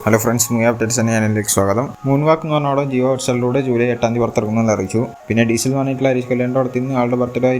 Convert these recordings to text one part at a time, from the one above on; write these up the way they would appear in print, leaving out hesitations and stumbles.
Hello friends, movie updates ചാനലിലേക്ക് സ്വാഗതം. Moonwalk എന്ന് പറഞ്ഞ ജിയോ ഹോട്ട്സ്റ്റാറിലൂടെ ജൂലൈ 8 പുറത്തിറങ്ങുമെന്ന് അറിയിച്ചു. പിന്നെ ഡീസൽ എന്ന് പറഞ്ഞിട്ടുള്ള ഹരീഷ് കല്യാണിൻ്റെ അടുത്ത് നിന്ന് ആളുടെ ബർത്ത്ഡേ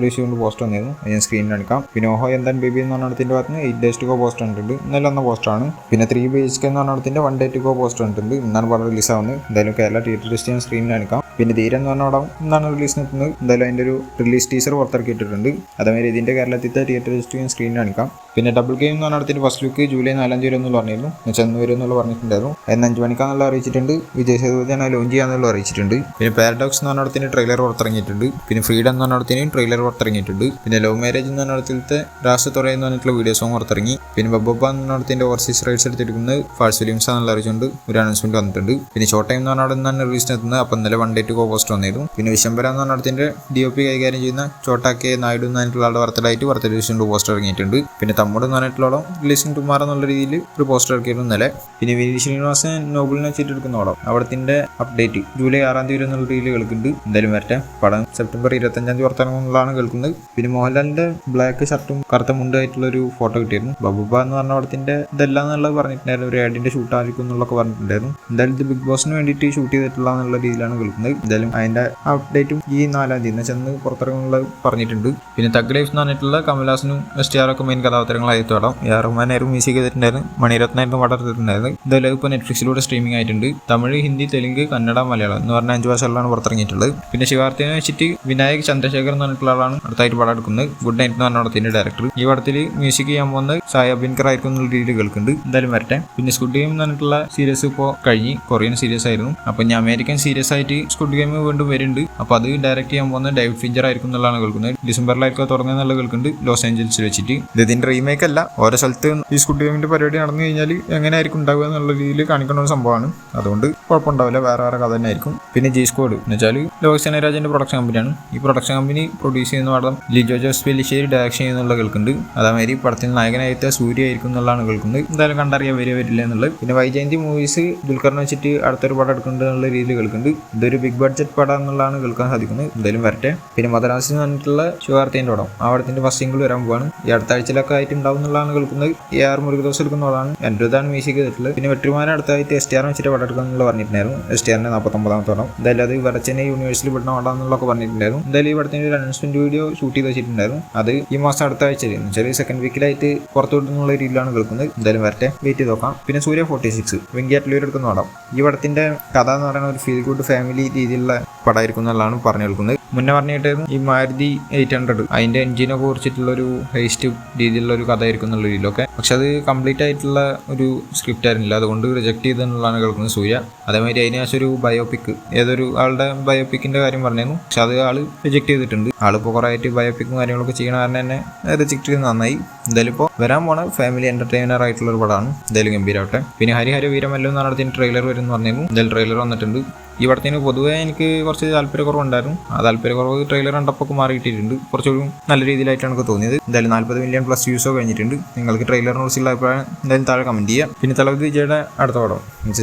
വിഷ് കൊണ്ട് പോസ്റ്റ് വന്നിരുന്നു. ഞാൻ സ്ക്രീനിൽ കാണിക്കാം. പിന്നെ ഓഹോ എന്താൻ ബേബി എന്ന് പറഞ്ഞ ഭാഗത്ത് നിന്ന് 8 days to go പോസ്റ്റ് വന്നിട്ടുണ്ട്. ഇന്നലെ വന്ന പോസ്റ്റാണ്. പിന്നെ 3 BHK എന്ന് പറഞ്ഞ 1 day to go പോസ്റ്റ് വന്നിട്ടുണ്ട്. ഇന്നാണ് പടം റിലീസാവുന്നത്. എന്തായാലും കേരള തിയേറ്റർ ലിസ്റ്റ് ഞാൻ സ്ക്രീനിൽ കാണിക്കാം. പിന്നെ ധീരൻ എന്ന് പറഞ്ഞ പടം ഇന്നാണ് റിലീസിന് എത്തുന്നത്. എന്തായാലും അതിൻ്റെ ഒരു റിലീസ് ടീസർ പുറത്തിറക്കിയിട്ടുണ്ട്. അതേമാതിരി ഇതിൻ്റെ കേരളത്തിലത്തെ തിയേറ്റർ ലിസ്റ്റ് ഞാൻ സ്ക്രീനിൽ കാണിക്കാം. പിന്നെ ഡബിൾ ഗെയിം എന്ന് പറഞ്ഞ ഫസ്റ്റ് ലുക്ക് ജൂലൈ 4 വരുമെന്നുള്ള പറഞ്ഞിരുന്നു. ചെന്ന് വരും എന്നുള്ള പറഞ്ഞിട്ടുണ്ടായിരുന്നു. 5 മണിക്കാന്നുള്ള അറിയിച്ചിട്ടുണ്ട്. വിജയ് സേതുപതിയാണ് ലോഞ്ച് ചെയ്യാന്നുള്ള അറിയിച്ചിട്ടുണ്ട്. പിന്നെ പാരഡോക്സ് എന്ന് പറഞ്ഞ ട്രെയിലർ പുറത്തിറങ്ങിയിട്ടുണ്ട്. പിന്നെ ഫ്രീഡം എന്ന് പറഞ്ഞ ട്രെയിലർ പുറത്തിറങ്ങിയിട്ടുണ്ട്. പിന്നെ ലവ് മാരേജ് എന്ന് പറഞ്ഞ രാഷ്ട്രത്തുറ എന്ന് പറഞ്ഞിട്ടുള്ള വീഡിയോ സോങ് പുറത്തിറങ്ങി. പിന്നെ ബബ്ബ എന്ന് പറഞ്ഞ ഓവർസീസ് റൈറ്റ്സ് എടുത്തിരിക്കുന്നത് ഫാൾസ് ഫിലിംസ് ആണെന്നുള്ള അറിയിച്ചുകൊണ്ട് ഒരു അനൗൺസ്മെന്റ് വന്നിട്ടുണ്ട്. പിന്നെ ഷോർട്ട് ടൈം എന്ന് പറഞ്ഞാൽ റിലീസിന് എത്തുന്നത്. അപ്പം ഇന്നലെ 1 day to go പോസ്റ്റ് വന്നിരുന്നു. പിന്നെ വിശംബര എന്ന് പറഞ്ഞ DOP കൈകാര്യം ചെയ്യുന്ന ചോട്ടാക്കെ നായിഡു എന്നായിട്ടുള്ള ആളുടെ ബർത്ത്ഡേ റിലീസിന് പോസ്റ്റർ ഇറങ്ങിയിട്ടുണ്ട്. പിന്നെ തമ്മോട് എന്ന് പറഞ്ഞിട്ടുള്ള റിലീസിംഗ് ടുമാറോ എന്നുള്ള രീതിയിൽ ഒരു പോസ്റ്റർ ഇറക്കിയിരുന്നു ഇന്നലെ. പിന്നെ വിനീത് ശ്രീനിവാസൻ നോബിളിനെ വെച്ചിട്ടെടുക്കുന്ന ഓടം അവിടത്തിന്റെ അപ്ഡേറ്റ് ജൂലൈ 6 എന്നുള്ള രീതിയിൽ കേൾക്കുന്നുണ്ട്. എന്തായാലും വരട്ടെ. പടം സെപ്റ്റംബർ 25 പുറത്തിറങ്ങുന്നതാണ് കേൾക്കുന്നത്. പിന്നെ മോഹൻലാലിന്റെ ബ്ലാക്ക് ഷർട്ടും കറുത്ത മുണ്ടായിട്ടുള്ള ഒരു ഫോട്ടോ കിട്ടിയിരുന്നു. ബബുബ എന്ന് പറഞ്ഞ പടത്തിന്റെ ഇതെല്ലാം എന്നുള്ളത് പറഞ്ഞിട്ടുണ്ടായിരുന്നു. ഒരു ആഡിന്റെ ഷൂട്ട് ആയിരിക്കും എന്നുള്ളതൊക്കെ പറഞ്ഞിട്ടുണ്ടായിരുന്നു. എന്തായാലും ഇത് ബിഗ് ബോസിന് വേണ്ടിയിട്ട് ഷൂട്ട് ചെയ്തിട്ടുള്ള എന്നുള്ള രീതിയിലാണ് കേൾക്കുന്നത്. എന്തായാലും അതിന്റെ അപ്ഡേറ്റും ഈ 4 എന്ന് ചെന്ന് പുറത്തിറങ്ങുന്നത് പറഞ്ഞിട്ടുണ്ട്. പിന്നെ തഗ് ലൈഫ് എന്ന് പറഞ്ഞിട്ടുള്ള കമൽഹാസനും STR ഒക്കെ മെയിൻ കഥാപാത്രങ്ങളായി തുടങ്ങും. റഹ്മാനായിരുന്നു മ്യൂസിക് ചെയ്തിട്ടുണ്ടായിരുന്നു. മണിരത്നായിരുന്നു പടം എടുത്തിട്ടുണ്ടായിരുന്നു. ഇതെല്ലാം ഇപ്പോൾ നെറ്റ്ഫ്ലിക്സിലൂടെ സ്ട്രീമിംഗ് ആയിട്ടുണ്ട്. തമിഴ്, ഹിന്ദി, തെലുങ്ക്, കന്നഡ, മലയാളം എന്ന് പറഞ്ഞ 5 ഭാഷകളിലാണ് പുറത്തിറങ്ങിയിട്ടുള്ളത്. പിന്നെ ശിവാർത്തിനെ വെച്ചിട്ട് വിനായക് ചന്ദ്രശേഖർ എന്ന് പറഞ്ഞിട്ടുള്ള ആളാണ് അടുത്തായിട്ട് പടം എടുക്കുന്നത്. ഗുഡ് നൈറ്റ് എന്ന് പറഞ്ഞ പടത്തിന്റെ ഡയറക്ടർ. ഈ പടത്തിൽ മ്യൂസിക് ചെയ്യാൻ പോകുന്നത് സായ അബിൻകർ ആയിരിക്കും എന്നുള്ള രീതിയിൽ കേൾക്കുന്നുണ്ട്. എന്തായാലും വരട്ടെ. പിന്നെ സ്ക്വിഡ് ഗെയിം എന്ന് പറഞ്ഞിട്ടുള്ള സീരീസ് ഇപ്പോൾ കഴിഞ്ഞ്. കൊറിയൻ സീരീസ് ആയിരുന്നു. അപ്പൊ ഞാൻ അമേരിക്കൻ സീരീസ് ആയിട്ട് സ്ക്വിഡ് ഗെയിം വീണ്ടും വരുന്നുണ്ട്. അപ്പൊ അത് ഡയറക്ട് ചെയ്യാൻ പോകുന്നത് ഡേവിഡ് ഫിഞ്ചർ ആയിരിക്കും എന്നുള്ളതാണ് കേൾക്കുന്നത്. ഡിസംബറിലായിരിക്കും തുടങ്ങുന്നുള്ള കേൾക്കുന്നുണ്ട്. ലോസ് ഏഞ്ചൽസിൽ വെച്ചിട്ട്. ഇതിന്റെ റീമേക്ക് അല്ല. ഓരോ സ്ഥലത്ത് ഈ സ്ക്വിഡ് ഗെയിമിന്റെ പരിപാടി നടന്നു കഴിഞ്ഞാൽ എങ്ങനെയായിരിക്കും ഉണ്ടാവുക എന്നുള്ള രീതിയിൽ കാണിക്കുന്ന ഒരു സംഭവമാണ്. അതുകൊണ്ട് കുഴപ്പമുണ്ടാവില്ല. വേറെ കഥ തന്നെ ആയിരിക്കും. പിന്നെ ജി സ്ക്വാഡ് എന്ന് വെച്ചാൽ ലോകേഷ് കനകരാജിന്റെ പ്രൊഡക്ഷൻ കമ്പനിയാണ്. ഈ പ്രൊഡക്ഷൻ കമ്പനി പ്രൊഡ്യൂസ് ചെയ്യുന്ന പടം ലിജോ ജോസ് പെല്ലിശ്ശേരി ഡയറക്ഷൻ ചെയ്യുന്നുള്ള കേൾക്കുന്നുണ്ട്. അതേമാതിരി പടത്തിന് നായകനായിട്ട് സൂര്യ ആയിരിക്കും എന്നുള്ളതാണ് കേൾക്കുന്നത്. എന്തായാലും കണ്ടറിയാൻ വരില്ല എന്നുള്ളത്. പിന്നെ വൈജയന്തി മൂവീസ് ദുൽഖറിനെ വെച്ചിട്ട് അടുത്തൊരു പടം എടുക്കുന്നുണ്ട് എന്നുള്ള രീതിയിൽ കേൾക്കുന്നുണ്ട്. ഇതൊരു ബിഗ് ബഡ്ജറ്റ് പടം എന്നുള്ളതാണ് കേൾക്കാൻ സാധിക്കുന്നത്. എന്തായാലും വരട്ടെ. പിന്നെ മദ്രാസിൽ വന്നിട്ടുള്ള ശിവാർത്തിന്റെ പടം അവിടത്തിന്റെ ഫസ്റ്റ് സിംഗിൾ വരാൻ പോവാണ്. ഈ അടുത്ത ആഴ്ചയിലൊക്കെ ആയിട്ട് ഉണ്ടാവും എന്നുള്ളതാണ് കേൾക്കുന്നത്. AR മുരുകദോസ് എടുക്കുന്നതാണ്. എൻ്റെ ഇതാണ് മ്യൂസിക് ചെയ്തിട്ടുള്ളത്. പിന്നെ വെട്ടിമാനെ അടുത്തായിട്ട് STR വെച്ചിട്ട് പടം എടുക്കുക പറഞ്ഞിട്ടുണ്ടായിരുന്നു. STRന്റെ 49ാമത്തെ പടം. എന്തായാലും അത് വടച്ചെന്നൈ യൂണിവേഴ്സിൽ വിടണ പടം എന്നുള്ളതൊക്കെ പറഞ്ഞിട്ടുണ്ടായിരുന്നു. എന്തായാലും ഈ പടത്തിന്റെ ഒരു അനൗൺസ്മെന്റ് വീഡിയോ ഷൂട്ട് ചെയ്ത് വെച്ചിട്ടുണ്ടായിരുന്നു. അത് ഈ മാസം അടുത്ത ആഴ്ച ചെറിയ സെക്കൻഡ് വീക്കിലായിട്ട് പുറത്തു വിടുന്നുള്ള രീതിയിലാണ് കേൾക്കുന്നത്. എന്തായാലും വരട്ടെ, വെയിറ്റ് ചെയ്ത് നോക്കാം. പിന്നെ സൂര്യ 46 വെങ്കിയാറ്റിലൂർ എടുക്കുന്ന പടം. ഈ പടത്തിന്റെ കഥ എന്ന് പറയുന്ന ഒരു ഫീൽ ഗുഡ് ഫാമിലി രീതിയിലുള്ള പടമായിരിക്കും എന്നുള്ളതാണ് പറഞ്ഞു കേൾക്കുന്നത്. മുന്നേ പറഞ്ഞിട്ടായിരുന്നു ഈ മാരുതി 800 അതിന്റെ എഞ്ചിനൊക്കെ കുറിച്ചിട്ടുള്ള ഒരു ഹൈസ്റ്റ് രീതിയിലുള്ള ഒരു കഥ ആയിരിക്കും എന്നുള്ള രീതിയിലൊക്കെ. പക്ഷെ അത് കംപ്ലീറ്റ് ആയിട്ടുള്ള ഒരു സ്ക്രിപ്റ്റ് ആയിരുന്നില്ല. അതുകൊണ്ട് റിജക്ട് ചെയ്തെന്നുള്ളതാണ് കേൾക്കുന്നത് സൂര്യ. അതേമാതിരി അതിനുശേഷം ഒരു ബയോപിക് ഏതൊരു ആളുടെ ബയോപിക്കിന്റെ കാര്യം പറഞ്ഞിരുന്നു. പക്ഷെ അത് ആള് റിജക്ട് ചെയ്തിട്ടുണ്ട്. ആളിപ്പോൾ കുറെ ആയിട്ട് ബയോപിക്കും കാര്യങ്ങളൊക്കെ ചെയ്യണ കാരണം തന്നെ റിജക്ട് ചെയ്ത് നന്നായി. എന്തായാലും ഇപ്പോൾ വരാൻ പോണ ഫാമിലി എന്റർടൈനർ ആയിട്ടുള്ള ഒരു പടമാണ്. എന്തായാലും ഗംഭീരമാവട്ടെ. പിന്നെ ഹരിഹര വീരമല്ലോ എന്ന് പറഞ്ഞതിന് ട്രെയിലർ വരും എന്ന് പറഞ്ഞിരുന്നു. എന്തായാലും ട്രെയിലർ വന്നിട്ടുണ്ട്. ഈ പടത്തിന് പൊതുവെ എനിക്ക് കുറച്ച് താല്പര്യക്കുറവുണ്ടായിരുന്നു. ആ താല്പര്യക്കുറവ് ട്രെയിലർ കണ്ടപ്പോൾ മാറിയിട്ടിട്ടുണ്ട്. കുറച്ചുകൂടി നല്ല രീതിയിലായിട്ടാണ് എനിക്ക് തോന്നിയത്. എന്തായാലും 40 million+ വ്യൂസോ കഴിഞ്ഞിട്ടുണ്ട്. നിങ്ങൾക്ക് ട്രെയിലറിനെ കുറിച്ചുള്ള അഭിപ്രായം എന്തായാലും താഴെ കമന്റ് ചെയ്യുക. പിന്നെ തലപതി വിജയുടെ അടുത്ത പടം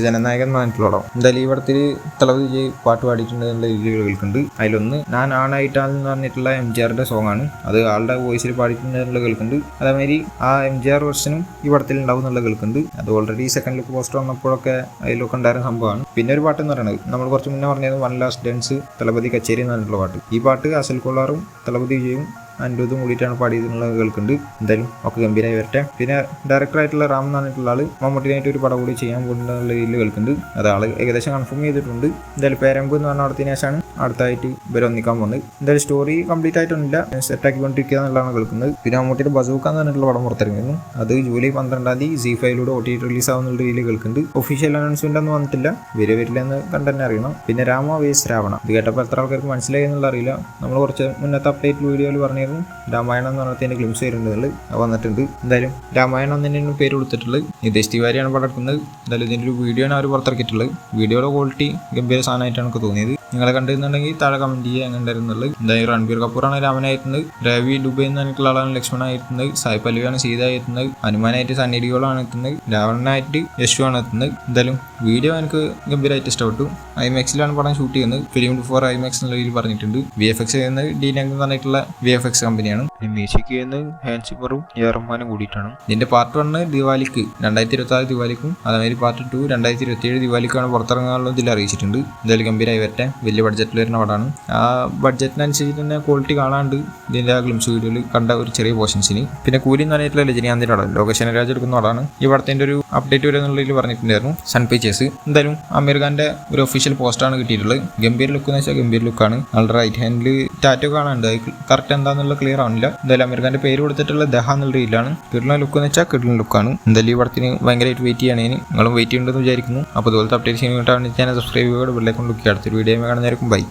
ജനനായകൻ പറഞ്ഞിട്ടുള്ള പടം. എന്തായാലും ഈ പടത്തിൽ തലപതി വിജയ് പാട്ട് പാടിയിട്ടുണ്ട് എന്നുള്ള രീതിയിൽ കേൾക്കുന്നുണ്ട്. അതിലൊന്ന് ഞാൻ ആണായിട്ടാന്ന് പറഞ്ഞിട്ടുള്ള MGRന്റെ സോങ് ആണ്. അത് ആളുടെ വോയിസിൽ പാടിയിട്ടുണ്ട് എന്നുള്ള കേൾക്കുന്നുണ്ട്. അതേമാതിരി ആ MGR വെർഷനും ഈ പടത്തിൽ ഉണ്ടാവും എന്നുള്ള കേൾക്കുന്നുണ്ട്. അത് ഓൾറെഡി സെക്കൻഡ് ലുക്ക് പോസ്റ്റർ വന്നപ്പോഴൊക്കെ അതിലൊക്കെ ഉണ്ടായിരുന്ന സംഭവമാണ്. പിന്നെ ഒരു പാട്ട് എന്ന് പറയുന്നത് നമ്മൾ കുറച്ച് മുന്നേ പറഞ്ഞത് വൺ ലാസ്റ്റ് ഡാൻസ് തലപതി കച്ചേരി എന്ന് പറഞ്ഞിട്ടുള്ള പാട്ട്. ഈ പാട്ട് അസൽ കൊള്ളാറും തലപതി വിജയും അനിരുദ്ധും കൂടിയിട്ടാണ് പാടിയതെന്നുള്ളത് കേൾക്കുന്നുണ്ട്. എന്തായാലും ഒക്കെ ഗംഭീരമായി വരട്ടെ. പിന്നെ ഡയറക്ടറായിട്ടുള്ള റാം എന്ന് പറഞ്ഞിട്ടുള്ള ആള് മമ്മൂട്ടിനായിട്ട് ഒരു പടം കൂടി ചെയ്യാൻ പോകുന്നുള്ള രീതിയിൽ കേൾക്കുന്നുണ്ട്. അത് ആള് ഏകദേശം കൺഫേം ചെയ്തിട്ടുണ്ട്. എന്തായാലും പേരമ്പ് എന്ന് പറഞ്ഞ അടുത്തതിന് ശേഷമാണ് അടുത്തായിട്ട് ഇവർ ഒന്നിക്കാൻ പോകുന്നത്. എന്തായാലും സ്റ്റോറി കംപ്ലീറ്റ് ആയിട്ടൊന്നുമില്ല, സെറ്റാക്കിക്കൊണ്ടിരിക്കുക എന്നുള്ളതാണ് കേൾക്കുന്നത്. പിന്നെ മമ്മൂട്ടിയുടെ ബസൂക്ക എന്ന് പറഞ്ഞിട്ടുള്ള പടം പുറത്തിറങ്ങിയിരുന്നു. അത് ജൂലൈ 12 ZEE5 OTT റിലീസ് ആവുന്നുള്ള രീതിയിൽ കേൾക്കുന്നുണ്ട്. ഒഫീഷ്യൽ അനൗൺസ്മെന്റ് ഒന്നും വന്നിട്ടില്ല. വരില്ല എന്ന് കണ്ടെന്നെ അറിയണം. പിന്നെ രാമ vs രാവണ ഇത് കേട്ടപ്പോൾ എത്ര ആൾക്കാർക്ക് മനസ്സിലായി എന്നുള്ള അറിയില്ല. നമ്മൾ കുറച്ച് മുന്നത്തെ അപ്ഡേറ്റ് വീഡിയോയിൽ പറഞ്ഞിരുന്നു രാമായണം എന്ന് പറഞ്ഞതിന്റെ ഗ്ലിംസ് വരുന്നുണ്ട്. വന്നിട്ടുണ്ട്. എന്തായാലും രാമായണം തന്നെയാണ് പേര് കൊടുത്തിട്ടുള്ളത്. നിതേഷ് തിവാരിയാണ് പടക്കുന്നത്. എന്തായാലും ഇതിന്റെ ഒരു വീഡിയോ ആണ് അവർ പുറത്തിറക്കിയിട്ടുള്ളത്. വീഡിയോയുടെ ക്വാളിറ്റി ഗംഭീര സാധനമായിട്ടാണ് എനിക്ക് തോന്നിയത്. നിങ്ങളെ കണ്ടിരുന്നുണ്ടെങ്കിൽ താഴെ കമന്റ് ചെയ്യുക എങ്ങനെ ഉണ്ടായിരുന്നുള്ളത്. എന്തായാലും രൺബീർ കപൂറാണ് രാമനായിരുന്നത്, രവി ഡുബൈ എന്ന് പറഞ്ഞിട്ടുള്ള ആളാണ് ലക്ഷ്മണായിരുന്നത്, സായ് പല്ലവിയാണ് സീതയായിരുന്നത്, ഹനുമാനായിട്ട് സണ്ണി ഡിയോളാണ് എത്തുന്നത്, രാവണനായിട്ട് യശു ആണ് എത്തുന്നത്. എന്തായാലും വീഡിയോ എനിക്ക് ഗംഭീരമായിട്ട് ഇഷ്ടപ്പെട്ടു. ഐമാക്സിലാണ് പടം ഷൂട്ട് ചെയ്യുന്നത്. ഫിലിം ഫോർ ഐമാക്സ് എന്നുള്ള രീതിയിൽ പറഞ്ഞിട്ടുണ്ട്. VFX ചെയ്യുന്നത് ഡീനഗ് എന്ന് പറഞ്ഞിട്ടുള്ള VFX കമ്പനിയാണ്. മ്യൂസിക് ചെയ്യുന്നത് ഹാൻസ് സിമറും റഹ്മാനും കൂടിയിട്ടാണ്. ഇതിന്റെ പാർട്ട് 1 ദിവാലിക്ക് 2026 ദിവാലിക്കും, അതേമാതിരി പാർട്ട് 2 2027 ദിവാലിക്കാണ് പുറത്തിറങ്ങാനുള്ള ഇതിൽ അറിയിച്ചിട്ടുണ്ട്. എന്തായാലും ഗംഭീരമായി വരട്ടെ. വലിയ ബഡ്ജറ്റിൽ വരുന്ന പടമാണ്. ആ ബഡ്ജറ്റിനനുസരിച്ച് തന്നെ ക്വാളിറ്റി കാണാണ്ട് ഇതിന്റെ ഗ്ലിംസ് വീഡിയോയിൽ കണ്ട ഒരു ചെറിയ പോർഷൻസിന്. പിന്നെ കൂലി എന്ന് പറഞ്ഞിട്ടുള്ള രജനീകാന്തിന്റെ പടം ലോകേഷ് രാജ് എടുക്കുന്ന പടമാണ്. ഈ പടത്തിന്റെ ഒരു അപ്ഡേറ്റ് വരുന്നുള്ളതിൽ പറഞ്ഞിട്ടുണ്ടായിരുന്നു സൺ പിക്ചേഴ്സ്. എന്തായാലും അമീർ ഖാന്റെ ഒരു ഒഫീഷ്യൽ പോസ്റ്റാണ് കിട്ടിയിട്ടുള്ളത്. ഗംഭീര ലുക്ക് എന്ന് വെച്ചാൽ ഗംഭീര ലുക്കാണ്. ആളുടെ റൈറ്റ് ഹാൻഡിൽ ടാറ്റോ കാണാനുണ്ട്. കറക്റ്റ് എന്താണെന്നുള്ള ക്ലിയർ ആവുന്നില്ല. എന്തായാലും അമീർ ഖാന്റെ പേര് കൊടുത്തിട്ടുള്ള ദഹ എന്നുള്ള രീതിയിലാണ്. കിഡ്ലൻ ലുക്ക് എന്ന് വെച്ചാൽ കിഡ്ലൻ ലുക്കാണ്. എന്തായാലും ഈ പടത്തിന് ഭയങ്കരമായിട്ട് വെയിറ്റ് ചെയ്യണേന് നിങ്ങളും വെയിറ്റ് ചെയ്യുന്നുണ്ടെന്ന് വിചാരിക്കുന്നു. അപ്പോൾ ഇതുപോലത്തെ അപ്ഡേറ്റ്സ് ചെയ്യാൻ വേണ്ടി ചാനൽ സബ്സ്ക്രൈബ് ചെയ്യുക. ബെല്ലൈക്കൺ ക്ലിക്ക് അടുത്തൊരു വീഡിയോ കാണുന്നതായിരിക്കും. ബൈ.